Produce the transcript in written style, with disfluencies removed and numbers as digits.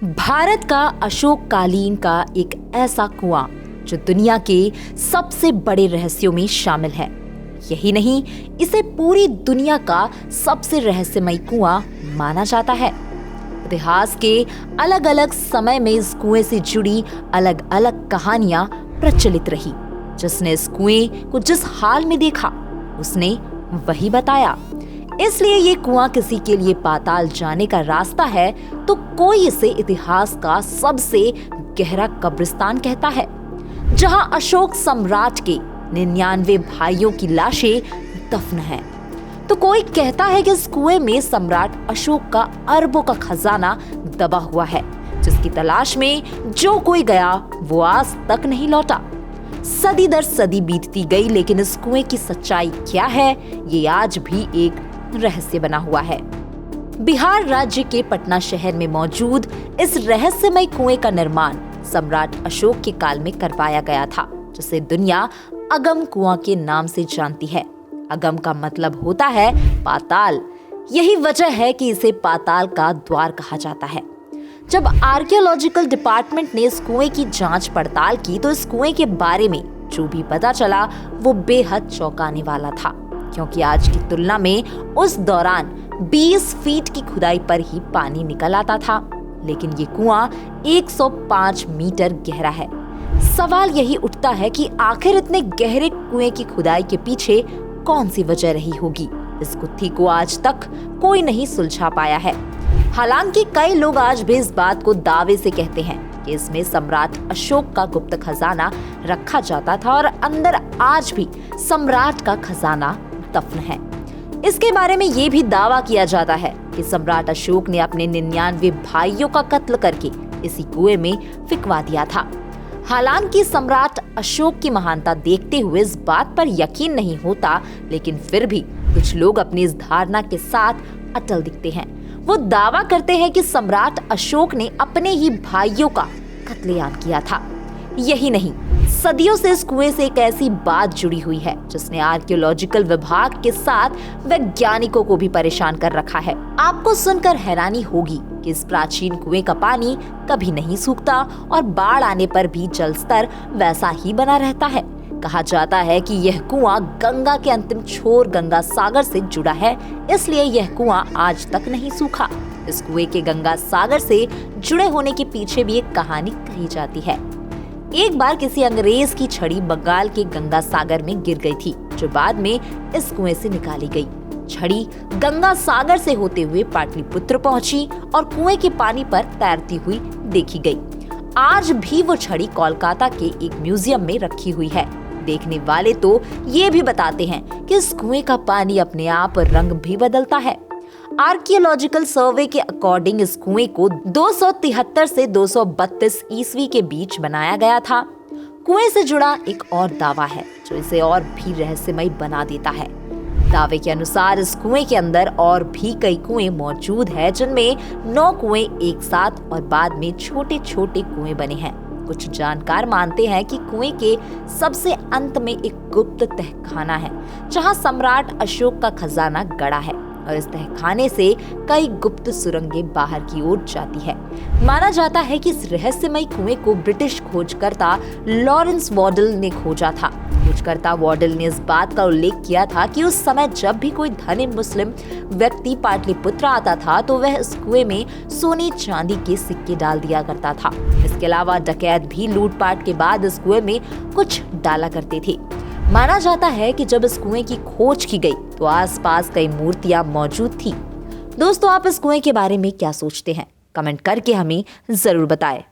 भारत का अशोककालीन का एक ऐसा कुआं जो दुनिया के सबसे बड़े रहस्यों में शामिल है। यही नहीं, इसे पूरी दुनिया का सबसे रहस्यमय कुआं माना जाता है। इतिहास के अलग अलग समय में इस कुएं से जुड़ी अलग अलग कहानियां प्रचलित रही। जिसने इस कुएं को जिस हाल में देखा उसने वही बताया। इसलिए ये कुआं किसी के लिए पाताल जाने का रास्ता है तो कोई इसे इतिहास का सबसे गहरा कब्रिस्तान कहता है, जहां अशोक सम्राट के 99 भाइयों की लाशें दफन हैं। तो कोई कहता है कि इस कुएं में सम्राट अशोक का अरबों का खजाना दबा हुआ है, जिसकी तलाश में जो कोई गया वो आज तक नहीं लौटा। सदी दर सदी बीतती गई, लेकिन इस कुएं की सच्चाई क्या है ये आज भी एक रहस्य बना हुआ है। बिहार राज्य के पटना शहर में मौजूद इस रहस्यमय कुएं का निर्माण सम्राट अशोक के काल में करवाया गया था, जिसे दुनिया अगम कुआं के नाम से जानती है। अगम का मतलब होता है पाताल। यही वजह है कि इसे पाताल का द्वार कहा जाता है। जब आर्कियोलॉजिकल डिपार्टमेंट ने इस कुएं की जांच पड़ताल की तो इस कुएं के बारे में जो भी पता चला वो बेहद चौंकाने वाला था, क्योंकि आज की तुलना में उस दौरान 20 फीट की खुदाई पर ही पानी निकल आता था, लेकिन ये कुआं 105 मीटर गहरा है। सवाल यही उठता है कि आखिर इतने गहरे कुएं की खुदाई के पीछे कौन सी वजह रही होगी। इस गुत्थी को आज तक कोई नहीं सुलझा पाया है। हालांकि कई लोग आज भी इस बात को दावे से कहते हैं कि इसमें सम्राट अशोक का गुप्त खजाना रखा जाता था और अंदर आज भी सम्राट का खजाना दफन है। इसके बारे में ये भी दावा किया जाता है कि सम्राट अशोक ने अपने 99 भाइयों का कत्ल करके इसी कुएं में फिकवा दिया था। हालांकि सम्राट अशोक की महानता देखते हुए इस बात पर यकीन नहीं होता, लेकिन फिर भी कुछ लोग अपनी इस धारणा के साथ अटल दिखते हैं। वो दावा करते हैं कि सम्राट अशोक ने अपने ही भाइयों का कत्लेआम किया था। यही नहीं, सदियों से इस कुएं से एक ऐसी बात जुड़ी हुई है जिसने आर्कियोलॉजिकल विभाग के साथ वैज्ञानिकों को भी परेशान कर रखा है। आपको सुनकर हैरानी होगी कि इस प्राचीन कुएं का पानी कभी नहीं सूखता और बाढ़ आने पर भी जल स्तर वैसा ही बना रहता है। कहा जाता है कि यह कुआं गंगा के अंतिम छोर गंगा सागर से जुड़ा है, इसलिए यह कुआं आज तक नहीं सूखा। इस कुएं के गंगा सागर से जुड़े होने के पीछे भी एक कहानी कही जाती है। एक बार किसी अंग्रेज की छड़ी बंगाल के गंगा सागर में गिर गई थी, जो बाद में इस कुएं से निकाली गई। छड़ी गंगा सागर से होते हुए पाटलिपुत्र पहुंची और कुएं के पानी पर तैरती हुई देखी गई। आज भी वो छड़ी कोलकाता के एक म्यूजियम में रखी हुई है। देखने वाले तो ये भी बताते हैं कि इस कुएं का पानी अपने आप रंग भी बदलता है। आर्कियोलॉजिकल सर्वे के अकॉर्डिंग इस कुएं को 273 से 232 ईस्वी के बीच बनाया गया था। कुएं से जुड़ा एक और दावा है जो इसे और भी रहस्यमय बना देता है। दावे के अनुसार इस कुएं के अंदर और भी कई कुएं मौजूद है, जिनमें 9 कुएं एक साथ और बाद में छोटे छोटे कुएं बने हैं। कुछ जानकार मानते हैं कि कुएं के सबसे अंत में एक गुप्त तहखाना है, जहां सम्राट अशोक का खजाना गड़ा है और इस तहखाने से कई गुप्त सुरंगें बाहर की ओर जाती है। माना जाता है कि इस रहस्यमय कुएं को ब्रिटिश खोजकर्ता लॉरेंस वॉडल ने खोजा था। खोजकर्ता वॉडल ने इस बात का उल्लेख किया था कि उस समय जब भी कोई धनी मुस्लिम व्यक्ति पाटलिपुत्र आता था तो वह इस कुएं में सोने चांदी के सिक्के डाल दिया करता था। इसके अलावा डकैत भी लूटपाट के बाद इस कुएं में कुछ डाला करते थे। माना जाता है कि जब इस कुएं की खोज की गई तो आसपास कई मूर्तियां मौजूद थी। दोस्तों, आप इस कुएं के बारे में क्या सोचते हैं? कमेंट करके हमें जरूर बताएं।